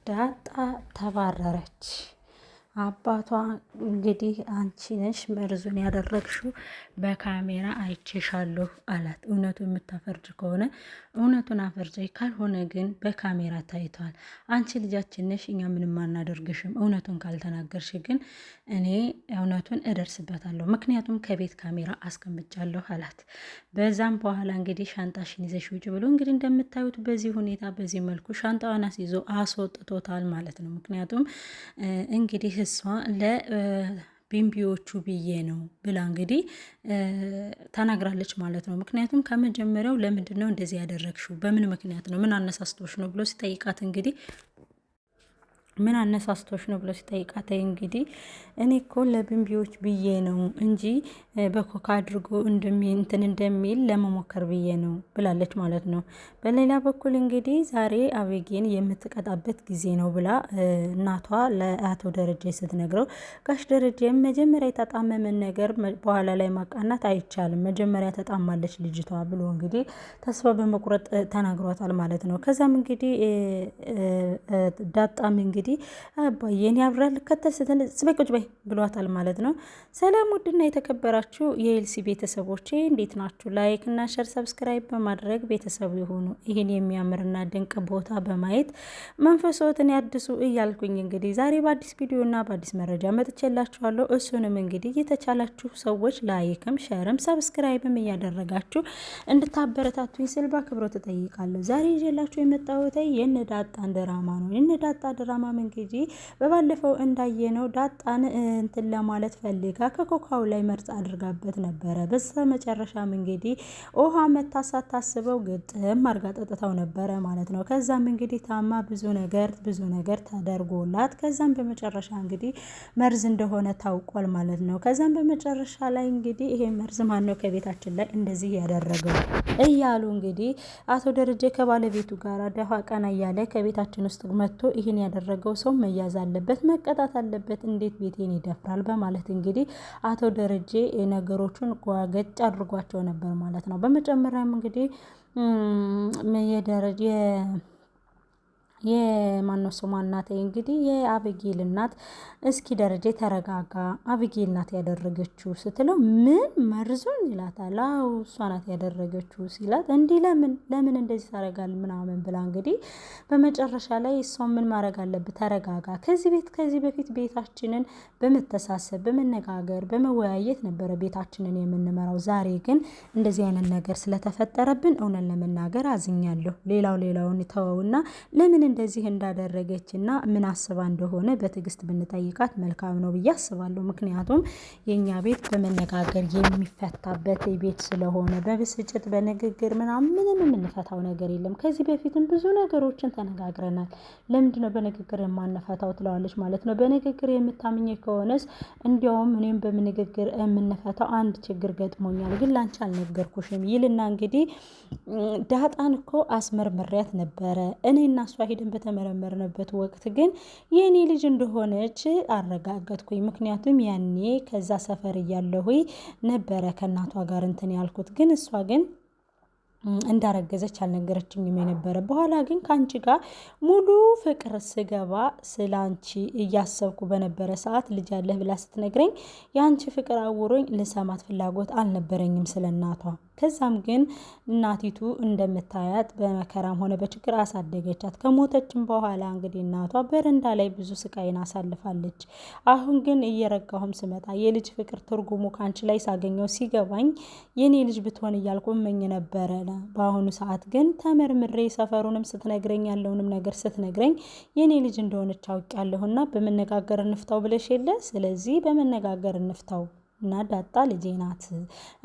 ዳጣ ተባረረች። አባቷ እንግዲህ አንቺ ነሽ መርዙን ያደረግሽው በካሜራ አይቼሻለሁ አላት። እውነቱን የምታፈርጅ ከሆነ እውነቱን አፈርጃይ፣ ካልሆነ ግን በካሜራ ታይቷል። አንቺ ልጃችን ነሽ፣ እኛ ምንም አናደርግሽም። እውነቱን ካልተናገርሽ ግን እኔ እውነቱን እደርስበታለሁ፣ ምክንያቱም ከቤት ካሜራ አስቀምጫለሁ አላት። በዛም በኋላ እንግዲህ ሻንጣሽን ይዘሽ ውጭ ብሎ እንግዲህ እንደምታዩት በዚህ ሁኔታ በዚህ መልኩ ሻንጣዋን አስይዞ አስወጥቶታል ማለት ነው። ምክንያቱም እንግዲህ እሷ ለቢምቢዎቹ ብዬ ነው ብላ እንግዲህ ተናግራለች ማለት ነው። ምክንያቱም ከመጀመሪያው ለምንድን ነው እንደዚህ ያደረግሽው? በምን ምክንያት ነው? ምን አነሳስቶሽ ነው ብሎ ሲጠይቃት እንግዲህ ምን አነሳስቶሽ ነው ብሎ ሲጠይቃት እንግዲህ እኔ እኮ ለቢምቢዎች ብዬ ነው እንጂ በኮካ አድርጎ እንትን እንደሚል ለመሞከር ብዬ ነው ብላለች ማለት ነው። በሌላ በኩል እንግዲህ ዛሬ አቤጌን የምትቀጣበት ጊዜ ነው ብላ እናቷ ለአቶ ደረጀ ስትነግረው ጋሽ ደረጀም መጀመሪያ የተጣመመን ነገር በኋላ ላይ ማቃናት አይቻልም፣ መጀመሪያ ተጣማለች ልጅቷ ብሎ እንግዲህ ተስፋ በመቁረጥ ተናግሯታል ማለት ነው። ከዛም እንግዲህ ዳጣም እንግዲህ አባዬን ያብራል ልከተል ስትል ስበቁጭ በይ ብሏታል ማለት ነው። ሰላም ውድና የተከበራችሁ የኤልሲ ቤተሰቦቼ እንዴት ናችሁ? ላይክ እና ሸር ሰብስክራይብ በማድረግ ቤተሰቡ የሆኑ ይህን የሚያምርና ድንቅ ቦታ በማየት መንፈሶትን ያድሱ እያልኩኝ እንግዲህ ዛሬ በአዲስ ቪዲዮና በአዲስ መረጃ መጥቼላችኋለሁ። እሱንም እንግዲህ የተቻላችሁ ሰዎች ላይክም ሸርም ሰብስክራይብም እያደረጋችሁ እንድታበረታቱኝ ስል በአክብሮት እጠይቃለሁ። ዛሬ ይዤላችሁ የመጣሁት የነዳጣን ድራማ ነው። የነዳጣ ድራማ እንግዲህ በባለፈው እንዳየነው ዳጣን እንትን ለማለት ፈልጋ ከኮካው ላይ መርዝ አድርጋበት ነበረ። በስተመጨረሻም እንግዲህ ውሃ መታ ሳታስበው ግጥም አርጋ ጠጥታው ነበረ ማለት ነው። ከዛም እንግዲህ ታማ ብዙ ነገር ተደርጎላት ከዛም በመጨረሻ እንግዲህ መርዝ እንደሆነ ታውቋል ማለት ነው። ከዛም በመጨረሻ ላይ እንግዲህ ይሄ መርዝ ማን ነው ከቤታችን ላይ እንደዚህ ያደረገው እያሉ እንግዲህ አቶ ደረጀ ከባለቤቱ ጋር ደፋ ቀና እያለ ከቤታችን ውስጥ መጥቶ ይህን ያደረገው ሰው መያዝ አለበት፣ መቀጣት አለበት፣ እንዴት ቤቴን ይደፍራል በማለት እንግዲህ አቶ ደረጀ ነገሮቹን ጓገጭ አድርጓቸው ነበር ማለት ነው። በመጨረሻም እንግዲህ የማነው ስሟ እናት እንግዲህ የአብጌል እናት እስኪ ደረጀ ተረጋጋ፣ አብጌል ናት ያደረገችው ስትለው ምን መርዙን ይላታል። አዎ እሷ ናት ያደረገችው ሲላት እንዲህ ለምን እንደዚህ ታረጋል ምናምን ብላ እንግዲህ በመጨረሻ ላይ እሷ ምን ማድረግ አለብህ ተረጋጋ፣ ከዚህ በፊት ቤታችንን በመተሳሰብ በመነጋገር በመወያየት ነበረ ቤታችንን የምንመራው። ዛሬ ግን እንደዚህ አይነት ነገር ስለተፈጠረብን እውነት ለመናገር አዝኛለሁ። ሌላውን ተወውና ለምን እንደዚህ እንዳደረገችና ምን አስባ እንደሆነ በትዕግስት ብንጠይቃት መልካም ነው ብዬ አስባለሁ። ምክንያቱም የኛ ቤት በመነጋገር የሚፈታበት ቤት ስለሆነ በብስጭት በንግግር ምንም የምንፈታው ነገር የለም። ከዚህ በፊትም ብዙ ነገሮችን ተነጋግረናል። ለምንድነው በንግግር የማንፈታው ትለዋለች ማለት ነው። በንግግር የምታምኝ ከሆነስ እንዲያውም እኔም በንግግር የምንፈታው አንድ ችግር ገጥሞኛል፣ ግን ላንቺ አልነገርኩሽም ይልና እንግዲህ ዳጣን እኮ አስመርምሪያት ነበረ እኔና እሷ ሄደን በተመረመርንበት ወቅት ግን የኔ ልጅ እንደሆነች አረጋገጥኩኝ። ምክንያቱም ያኔ ከዛ ሰፈር እያለሁ ነበረ ከእናቷ ጋር እንትን ያልኩት፣ ግን እሷ ግን እንዳረገዘች አልነገረችኝም የነበረ። በኋላ ግን ከአንቺ ጋር ሙሉ ፍቅር ስገባ ስለ አንቺ እያሰብኩ በነበረ ሰዓት ልጅ አለህ ብላ ስትነግረኝ የአንቺ ፍቅር አውሮኝ ልሰማት ፍላጎት አልነበረኝም ስለ እናቷ። ከዛም ግን እናቲቱ እንደምታያት በመከራም ሆነ በችግር አሳደገቻት። ከሞተችም በኋላ እንግዲህ እናቷ በረንዳ ላይ ብዙ ስቃይን አሳልፋለች። አሁን ግን እየረጋሁም ስመጣ የልጅ ፍቅር ትርጉሙ ካንቺ ላይ ሳገኘው ሲገባኝ የኔ ልጅ ብትሆን እያልኩ እመኝ ነበረ። በአሁኑ ሰዓት ግን ተመርምሬ ሰፈሩንም ስትነግረኝ ያለውንም ነገር ስትነግረኝ የኔ ልጅ እንደሆነች አውቄያለሁና በመነጋገር እንፍታው ብለሽ የለ፣ ስለዚህ በመነጋገር እንፍታው እና ዳጣ ልጄ ናት።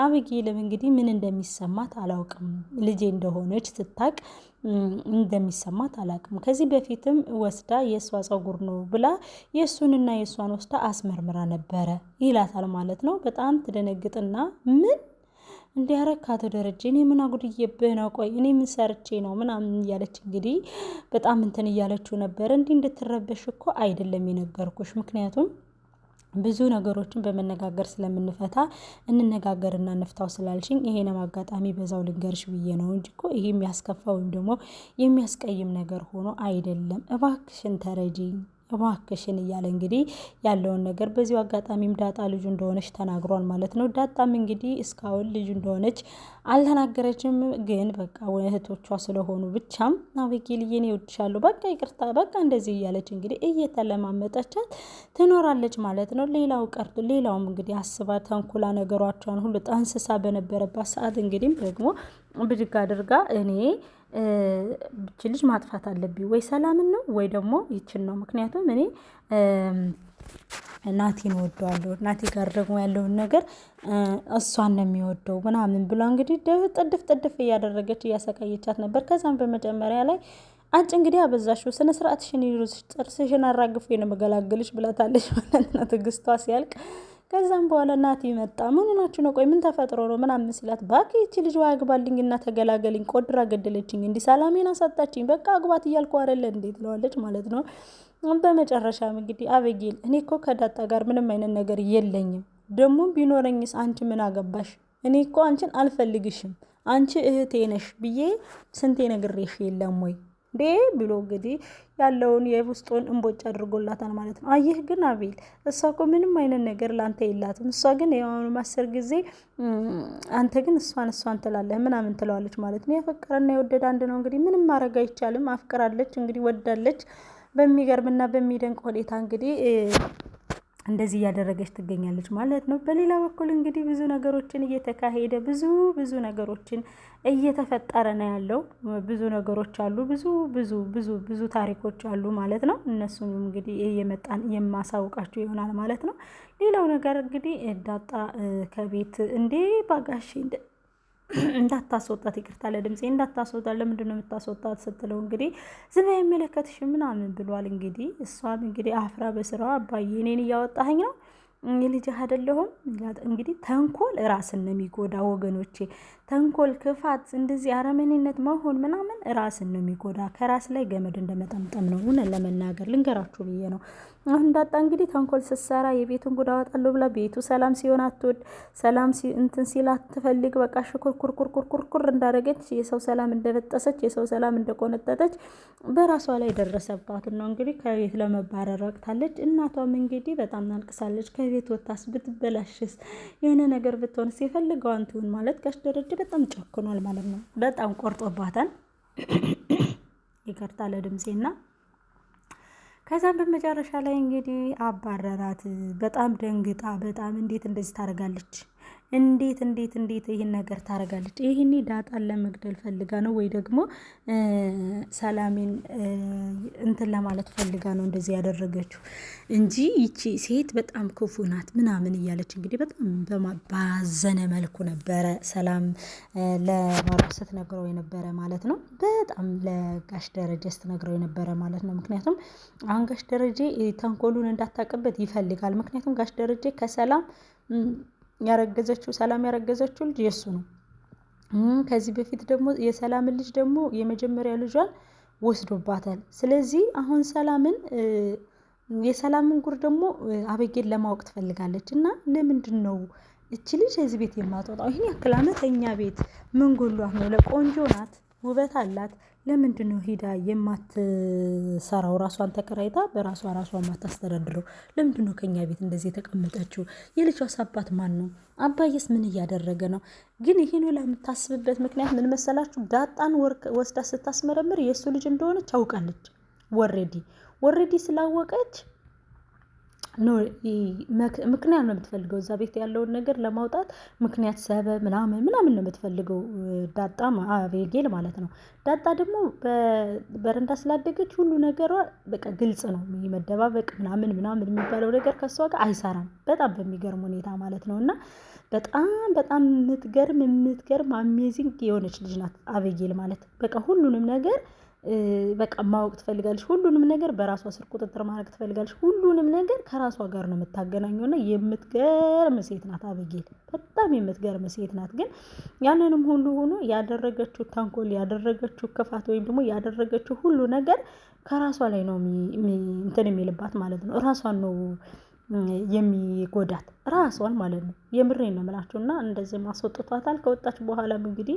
አብጌልም እንግዲህ ምን እንደሚሰማት አላውቅም። ልጄ እንደሆነች ስታቅ እንደሚሰማት አላውቅም። ከዚህ በፊትም ወስዳ የእሷ ጸጉር ነው ብላ የእሱንና የእሷን ወስዳ አስመርምራ ነበረ ይላታል ማለት ነው። በጣም ትደነግጥና ምን እንዲያረካ ተደረጀ እኔ ምን አጉድዬብህ ነው? ቆይ እኔ ምን ሰርቼ ነው ምናምን እያለች እንግዲህ በጣም እንትን እያለችው ነበር። እንዲህ እንድትረበሽ እኮ አይደለም የነገርኩሽ፣ ምክንያቱም ብዙ ነገሮችን በመነጋገር ስለምንፈታ እንነጋገርና እንፍታው ስላልሽኝ ይሄንም አጋጣሚ በዛው ልንገርሽ ብዬ ነው እንጂ እኮ ይሄ የሚያስከፋ ወይም ደግሞ የሚያስቀይም ነገር ሆኖ አይደለም። እባክሽን ተረጂኝ እባክሽን እያለ እንግዲህ ያለውን ነገር በዚሁ አጋጣሚም ዳጣ ልጁ እንደሆነች ተናግሯል ማለት ነው። ዳጣም እንግዲህ እስካሁን ልጁ እንደሆነች አልተናገረችም። ግን በቃ እህቶቿ ስለሆኑ ብቻም አቤጌልዬ እኔ እወድሻለሁ በቃ ይቅርታ በቃ እንደዚህ እያለች እንግዲህ እየተለማመጠቻት ትኖራለች ማለት ነው። ሌላው ቀርቶ ሌላውም እንግዲህ አስባ ተንኩላ ነገሯቸውን ሁሉ ጠንስሳ በነበረባት ሰዓት እንግዲህ ደግሞ ብድግ አድርጋ እኔ ብቻ ልጅ ማጥፋት አለብኝ ወይ ሰላምን ነው ወይ ደግሞ ይችን ነው። ምክንያቱም እኔ ናቲን እወደዋለሁ ናቲ ጋር ደግሞ ያለውን ነገር እሷን ነው የሚወደው ምናምን ብላ እንግዲህ ጥድፍ እያደረገች እያሰቃየቻት ነበር። ከዛም በመጀመሪያ ላይ አንቺ እንግዲህ አበዛሽው ስነ ስርዓትሽን ይዞሽ ጥርስሽን አራግፎ ነው መገላገልሽ ብላታለች ማለት ነው ትዕግስቷ ሲያልቅ። ከዛም በኋላ ናቲ መጣ። ምን ሆናችሁ ነው ቆይ ምን ተፈጥሮ ነው ምናምን ሲላት እባክህ ይቺ ልጅ አግባልኝና ተገላገለኝ ቆድራ ገደለችኝ እንዲህ ሰላሜን አሳጣችኝ በቃ አግባት እያልኩ አይደለ እንዴ ትለዋለች ማለት ነው። በመጨረሻም እንግዲህ አቤጌል እኔ እኮ ከዳጣ ጋር ምንም አይነት ነገር የለኝም ደግሞ ቢኖረኝስ አንቺ ምን አገባሽ እኔ እኮ አንቺን አልፈልግሽም አንቺ እህቴ ነሽ ብዬ ስንቴ ነግሬሽ የለም ወይ እንዴ ብሎ እንግዲህ ያለውን የውስጡን እንቦጭ አድርጎላታል ማለት ነው። አየህ ግን አቤል እሷ እኮ ምንም አይነት ነገር ላንተ የላትም እሷ ግን ያው ማሰር ጊዜ አንተ ግን እሷን ትላለህ ምናምን ትለዋለች ማለት ነው። ያፈቀረና የወደደ አንድ ነው እንግዲህ ምንም ማድረግ አይቻልም። አፍቅራለች እንግዲህ ወዳለች በሚገርምና በሚደንቅ ሁኔታ እንግዲህ እንደዚህ እያደረገች ትገኛለች ማለት ነው። በሌላ በኩል እንግዲህ ብዙ ነገሮችን እየተካሄደ ብዙ ነገሮችን እየተፈጠረ ነው ያለው። ብዙ ነገሮች አሉ ብዙ ታሪኮች አሉ ማለት ነው። እነሱም እንግዲህ እየመጣን የማሳውቃችሁ ይሆናል ማለት ነው። ሌላው ነገር እንግዲህ ዳጣ ከቤት እንዴ ባጋሽ እንዳታስወጣት ይቅርታ ለድምጼ እንዳታስወጣት ለምንድን ነው የምታስወጣት ስትለው እንግዲህ ዝም አይመለከትሽ ምናምን ብሏል። እንግዲህ እሷም እንግዲህ አፍራ በስራዋ አባዬ እኔን እያወጣኸኝ ነው የልጅህ አይደለሁም እንግዲህ ተንኮል ራስን ነው የሚጎዳ ወገኖቼ። ተንኮል ክፋት እንደዚህ አረመኔነት መሆን ምናምን ራስን ነው የሚጎዳ። ከራስ ላይ ገመድ እንደመጠምጠም ነው እውነት ለመናገር ልንገራችሁ ብዬ ነው። አሁን ዳጣ እንግዲህ ተንኮል ስትሰራ የቤቱን ጉድ አወጣለሁ ብላ ቤቱ ሰላም ሲሆን አትወድ ሰላም እንትን ሲል አትፈልግ በቃ ሽኩርኩርኩርኩርኩር እንዳደረገች የሰው ሰላም እንደበጠሰች የሰው ሰላም እንደቆነጠጠች በራሷ ላይ ደረሰባት ነው። እንግዲህ ከቤት ለመባረር ወቅታለች። እናቷም እንግዲህ በጣም ናልቅሳለች። ከቤት ወጣስ ብትበላሽስ የሆነ ነገር ብትሆንስ የፈልገዋን ትሁን ማለት ጋሽ ደረጀ በጣም ጨክኗል ማለት ነው። በጣም ቆርጦባታል። ይቅርታ ለድምጼና ከዛም በመጨረሻ ላይ እንግዲህ አባረራት። በጣም ደንግጣ በጣም እንዴት እንደዚህ ታደርጋለች እንዴት ይህን ነገር ታደርጋለች? ይህኔ ዳጣን ለመግደል ፈልጋ ነው ወይ ደግሞ ሰላሜን እንትን ለማለት ፈልጋ ነው እንደዚህ ያደረገችው እንጂ ይቺ ሴት በጣም ክፉ ናት ምናምን እያለች እንግዲህ በጣም ባዘነ መልኩ ነበረ ሰላም ለባሏ ስትነግረው የነበረ ማለት ነው። በጣም ለጋሽ ደረጀ ስትነግረው የነበረ ማለት ነው። ምክንያቱም አሁን ጋሽ ደረጀ ተንኮሉን እንዳታውቅበት ይፈልጋል። ምክንያቱም ጋሽ ደረጀ ከሰላም ሰላም ያረገዘችው ልጅ የሱ ነው። ከዚህ በፊት ደግሞ የሰላምን ልጅ ደግሞ የመጀመሪያ ልጇን ወስዶባታል። ስለዚህ አሁን የሰላምን ጉር ደግሞ አቤጌል ለማወቅ ትፈልጋለች። እና ለምንድን ነው እቺ ልጅ እዚህ ቤት የማትወጣው? ይሄን ያክል ዓመት እኛ ቤት ምን ጎሏት ነው? ለቆንጆ ናት ውበት አላት። ለምንድን ነው ሄዳ የማትሰራው? ራሷን ተከራይታ በራሷ የማታስተዳድረው? ለምንድን ነው ከኛ ቤት እንደዚህ የተቀመጠችው? የልጇስ አባት ማን ነው? አባዬስ ምን እያደረገ ነው? ግን ይሄን ሁላ የምታስብበት ምክንያት ምን መሰላችሁ? ዳጣን ወስዳ ስታስመረምር የእሱ ልጅ እንደሆነች አውቃለች። ወሬዲ ስላወቀች ምክንያት ነው የምትፈልገው እዛ ቤት ያለውን ነገር ለማውጣት ምክንያት ሰበብ ምናምን ነው የምትፈልገው ዳጣ አቤጌል ማለት ነው። ዳጣ ደግሞ በረንዳ ስላደገች ሁሉ ነገሯ በቃ ግልጽ ነው። መደባበቅ ምናምን የሚባለው ነገር ከሷ ጋር አይሰራም። በጣም በሚገርም ሁኔታ ማለት ነው። እና በጣም የምትገርም አሜዚንግ የሆነች ልጅ ናት አቤጌል ማለት በቃ ሁሉንም ነገር በቃ ማወቅ ትፈልጋለች። ሁሉንም ነገር በራሷ ስር ቁጥጥር ማድረግ ትፈልጋለች። ሁሉንም ነገር ከራሷ ጋር ነው የምታገናኘውና የምትገርም ሴት ናት አቤጌል። በጣም የምትገርም ሴት ናት። ግን ያንንም ሁሉ ሆኖ ያደረገችው ተንኮል ያደረገችው ክፋት ወይም ደግሞ ያደረገችው ሁሉ ነገር ከራሷ ላይ ነው እንትን የሚልባት ማለት ነው። ራሷን ነው የሚጎዳት ራሷን ማለት ነው። የምሬን ነው የምላችሁ። እና እንደዚህ ማስወጥቷታል። ከወጣች በኋላም እንግዲህ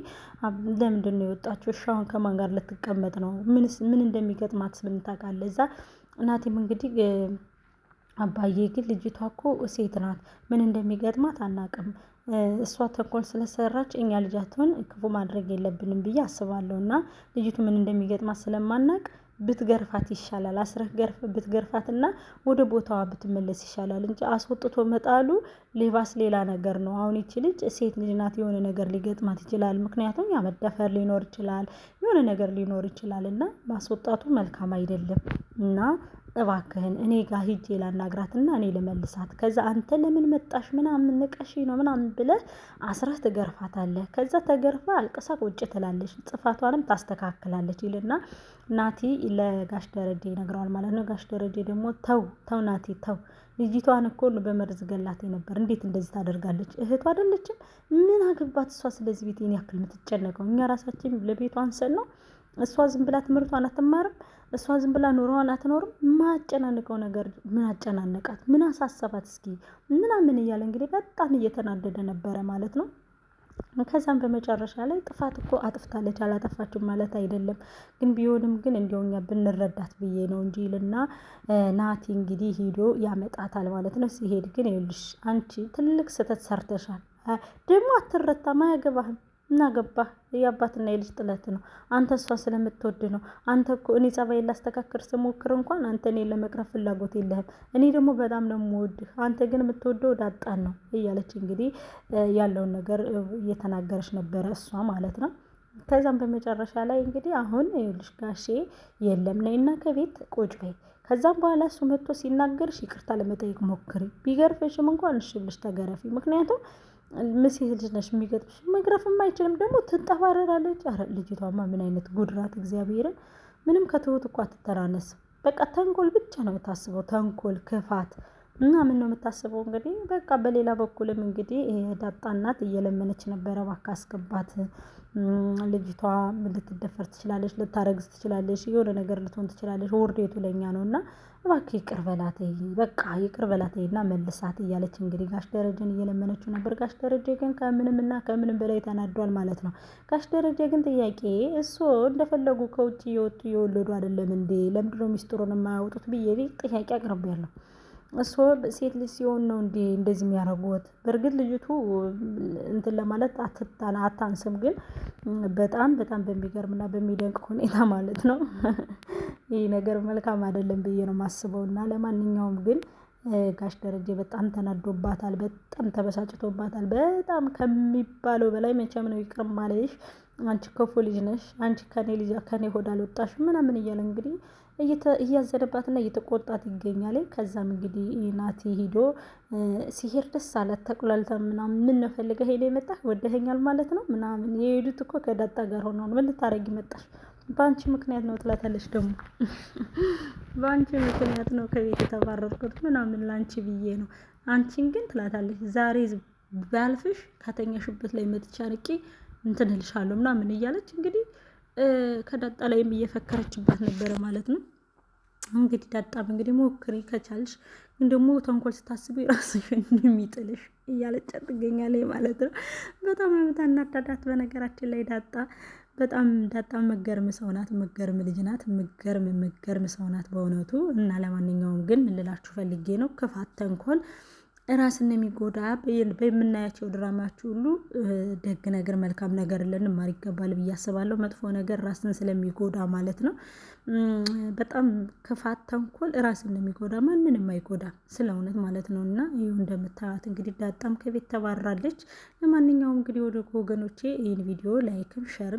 ለምንድን ነው የወጣችው? እሺ አሁን ከማን ጋር ልትቀመጥ ነው? ምን እንደሚገጥማት ምን ታውቃለህ? እዛ እናቴም እንግዲህ አባዬ ግን ልጅቷ እኮ ሴት ናት፣ ምን እንደሚገጥማት አናውቅም። እሷ ተንኮል ስለሰራች እኛ ልጃቸውን ክፉ ማድረግ የለብንም ብዬ አስባለሁ። እና ልጅቱ ምን እንደሚገጥማት ስለማናውቅ ብትገርፋት ይሻላል። አስረህ ብትገርፋትና ወደ ቦታዋ ብትመለስ ይሻላል እንጂ አስወጥቶ መጣሉ ሌባስ ሌላ ነገር ነው። አሁን ይቺ ልጅ ሴት ልጅ ናት፣ የሆነ ነገር ሊገጥማት ይችላል። ምክንያቱም ያመደፈር ሊኖር ይችላል፣ የሆነ ነገር ሊኖር ይችላል። እና ማስወጣቱ መልካም አይደለም። እና እባክህን እኔ ጋር ሂጄ ላናግራትና እኔ ልመልሳት፣ ከዛ አንተ ለምን መጣሽ ምናምን ንቀሽ ነው ምናምን ብለህ አስረህ ትገርፋታለህ። ከዛ ተገርፋ አልቅሳ ቁጭ ትላለች፣ ጥፋቷንም ታስተካክላለች ይልና ናቲ ለጋሽ ደረጀ ይነግረዋል ማለት ነው። ጋሽ ደረጀ ደግሞ ተው ናቲ ተው፣ ልጅቷን እኮ ነው በመርዝ ገላት ነበር፣ እንዴት እንደዚህ ታደርጋለች? እህቷ አይደለችም? ምን አገባት እሷ ስለዚህ ቤት ይሄን ያክል የምትጨነቀው? እኛ ራሳችን ለቤቷ አንሰን ነው። እሷ ዝም ብላ ትምህርቷን አትማርም? እሷ ዝም ብላ ኑሮዋን አትኖርም? ማጨናንቀው ነገር ምን አጨናነቃት? ምን አሳሰባት? እስኪ ምናምን እያለ እንግዲህ በጣም እየተናደደ ነበረ ማለት ነው። ከዛም በመጨረሻ ላይ ጥፋት እኮ አጥፍታለች፣ አላጠፋችም ማለት አይደለም፣ ግን ቢሆንም ግን እንዲያው እኛ ብንረዳት ብዬ ነው እንጂ ይልና ናቲ እንግዲህ ሂዶ ያመጣታል ማለት ነው። ሲሄድ ግን ይኸውልሽ አንቺ ትልቅ ስህተት ሰርተሻል፣ ደግሞ አትረታም፣ አያገባህም። እናገባህ የአባትና የልጅ ጥለት ነው። አንተ እሷ ስለምትወድ ነው። አንተ እኮ እኔ ጸባይ ላስተካክር ስሞክር እንኳን አንተ እኔ ለመቅረብ ፍላጎት የለህም። እኔ ደግሞ በጣም ነው የምወድህ፣ አንተ ግን የምትወደው ዳጣን ነው እያለች እንግዲህ ያለውን ነገር እየተናገረች ነበረ እሷ ማለት ነው። ከዛም በመጨረሻ ላይ እንግዲህ አሁን ይኸውልሽ ጋሼ የለም ነይና ከቤት ቁጭ በይ። ከዛም በኋላ እሱ መጥቶ ሲናገርሽ ይቅርታ ለመጠየቅ ሞክሪ። ቢገርፍሽም እንኳን እሺ ብለሽ ተገረፊ። ምክንያቱም ሴት ልጅ ነሽ፣ የሚገጥምሽ መግረፍም አይችልም። ደግሞ ትንጠባረራለች። ኧረ ልጅቷማ ምን አይነት ጉድራት! እግዚአብሔርን ምንም ከትሁት እኮ አትተናነስም። በቃ ተንኮል ብቻ ነው የምታስበው፣ ተንኮል፣ ክፋት እና ምን ነው የምታስበው። እንግዲህ በቃ በሌላ በኩልም እንግዲህ ዳጣ እናት እየለመነች ነበረ፣ እባክህ አስገባት፣ ልጅቷ ልትደፈር ትችላለች፣ ልታረግዝ ትችላለች፣ የሆነ ነገር ልትሆን ትችላለች፣ ውርዴቱ ለኛ ነው እና እባክህ ይቅር በላተይ፣ በቃ ይቅር በላተይ እና መልሳት እያለች እንግዲህ ጋሽ ደረጀን እየለመነችው ነበር። ጋሽ ደረጀ ግን ከምንም እና ከምንም በላይ ተናዷል ማለት ነው። ጋሽ ደረጀ ግን ጥያቄ እሱ እንደፈለጉ ከውጭ እየወጡ እየወለዱ አይደለም እንዴ? ለምንድነው ሚስጥሩን የማያወጡት ብዬ ጥያቄ አቅርቤያለሁ። እሱ ሴት ልጅ ሲሆን ነው እንዴ እንደዚህ የሚያደርጉት? በእርግጥ ልጅቱ እንትን ለማለት አታንስም፣ ግን በጣም በጣም በሚገርምና በሚደንቅ ሁኔታ ማለት ነው ይህ ነገር መልካም አይደለም ብዬ ነው የማስበው። እና ለማንኛውም ግን ጋሽ ደረጀ በጣም ተናዶባታል፣ በጣም ተበሳጭቶባታል። በጣም ከሚባለው በላይ መቼም ነው ይቅር ማለሽ፣ አንቺ ክፉ ልጅ ነሽ፣ አንቺ ከኔ ሆድ አልወጣሽም ምናምን እያለ እንግዲህ እያዘነባትና እየተቆጣት ይገኛል። ከዛም እንግዲህ ናቲ ሂዶ ሲሄድ ደስ አላት፣ ተቁላልታ ምናምን ምን ነው ፈልገህ ሄደ የመጣህ ወደኸኛል ማለት ነው ምናምን። የሄዱት እኮ ከዳጣ ጋር ሆነው ምን ልታረጊ መጣሽ? በአንቺ ምክንያት ነው ትላታለች። ደግሞ በአንቺ ምክንያት ነው ከቤት የተባረርኩት ምናምን፣ ላንቺ ብዬ ነው። አንቺን ግን ትላታለች፣ ዛሬ ባልፍሽ ከተኛሽበት ላይ መጥቻ ንቄ እንትን እልሻለሁ ምናምን እያለች እንግዲህ ከዳጣ ላይም እየፈከረችባት ነበረ ማለት ነው። እንግዲህ ዳጣም እንግዲህ ሞክሪ ከቻልሽ፣ ግን ደግሞ ተንኮል ስታስቢ ራስሽን የሚጥልሽ እያለች ትገኛለች ማለት ነው። በጣም የምታናዳዳት በነገራችን ላይ ዳጣ በጣም መገርም ሰው ናት፣ መገርም ልጅ ናት፣ መገርም ሰው ናት በእውነቱ። እና ለማንኛውም ግን ምን ልላችሁ ፈልጌ ነው፣ ክፋት፣ ተንኮል ራስን የሚጎዳ በምናያቸው ድራማዎች ሁሉ ደግ ነገር መልካም ነገር ልንማር ይገባል ብዬ አስባለሁ። መጥፎ ነገር ራስን ስለሚጎዳ ማለት ነው። በጣም ክፋት፣ ተንኮል ራስን የሚጎዳ ማንንም አይጎዳ ስለ እውነት ማለት ነው። እና ይኸው እንደምታዩት እንግዲህ ዳጣም ከቤት ተባራለች። ለማንኛውም እንግዲህ ወደ ወገኖቼ ይህን ቪዲዮ ላይክም ሸርም